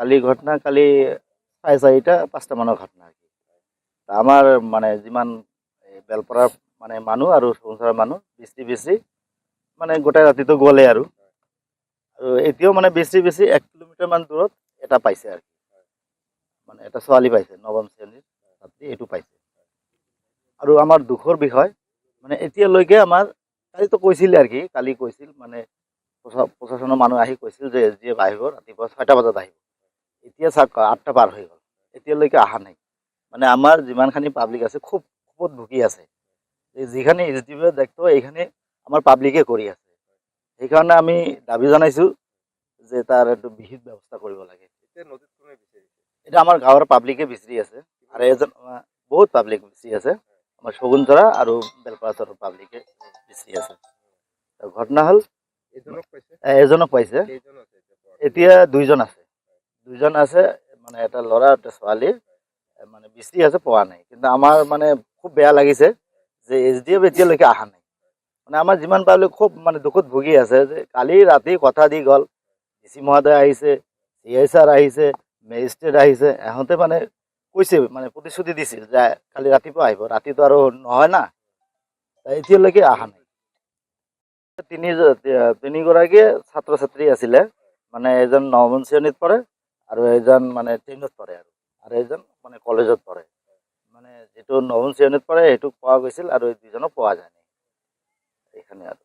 কালি ঘটনা কালি 4:30 5টা মানৰ ঘটনা আৰ কি। তা আমাৰ মানে যিমান বেলপৰাৰ মানে মানুহ আৰু সঞ্চাৰৰ মানুহ বেছি মানে গোটেই ৰাতিটো গ'লে আৰু এতিয়াও মানে বেছি 1 কিলোমিটাৰ মান দূৰত এটা পাইছে আৰু কি। মানে এটা ছোৱালী পাইছে নৱম শ্ৰেণীৰ ছাত্ৰী এইটো পাইছে। আৰু আমাৰ দুখৰ বিষয় মানে এতিয়ালৈকে আমাৰ কালিতো কৈছিলে আৰু কি কালি কৈছিল মানে প্ৰশাসনৰ মানুহ আহি কৈছিল যে SDF আহিব ৰাতিপুৱা 6টা বজাত আহিব। এতিয়া চাওক 8টা পাৰ হৈ গ'ল এতিয়ালৈকে অহা নাই। মানে আমাৰ যিমানখিনি পাব্লিক আছে খুবত ভুগি আছে। যিখিনি SDF দায়িত্ব এইখিনি আমাৰ পাব্লিকে কৰি আছে। সেইকাৰণে আমি দাবী জনাইছোঁ যে তাৰ এইটো বিহিত ব্যৱস্থা কৰিব লাগে। এটা আমাৰ গাঁৱৰ পাব্লিকে বিচাৰি আছে আৰু এজন বহুত পাব্লিক বিচাৰি আছে। আমাৰ শগুনতৰা আৰু বেলপাৰা পাব্লিকে বিচাৰি আছে। ঘটনা হ'ল এজনক পাইছে এতিয়া দুইজন আছে মানে এটা ল'ৰা এটা ছোৱালী মানে বিচাৰি আছে পোৱা নাই। কিন্তু আমাৰ মানে খুব বেয়া লাগিছে যে SDF এতিয়ালৈকে অহা নাই। মানে আমাৰ যিমান পাব্লিক খুব মানে দুখত ভুগি আছে যে কালি ৰাতি কথা দি গ'ল DC মহোদয় আহিছে CI ছাৰ আহিছে মেজিষ্ট্ৰেট আহিছে এহঁতে মানে কৈছে মানে প্ৰতিশ্ৰুতি দিছিল যে কালি ৰাতিপুৱা আহিব ৰাতিটো আৰু নহয় না এতিয়ালৈকে অহা নাই। তিনিগৰাকী ছাত্ৰ ছাত্ৰী আছিলে মানে এজন নৱম শ্ৰেণীত পঢ়ে আৰু এজন মানে 10ত পঢ়ে আৰু এজন মানে কলেজত পঢ়ে। মানে যিটো নৱম শ্ৰেণীত পঢ়ে সেইটোক পোৱা গৈছিল আৰু দুজনক পোৱা যায় নাই এইখানে আৰু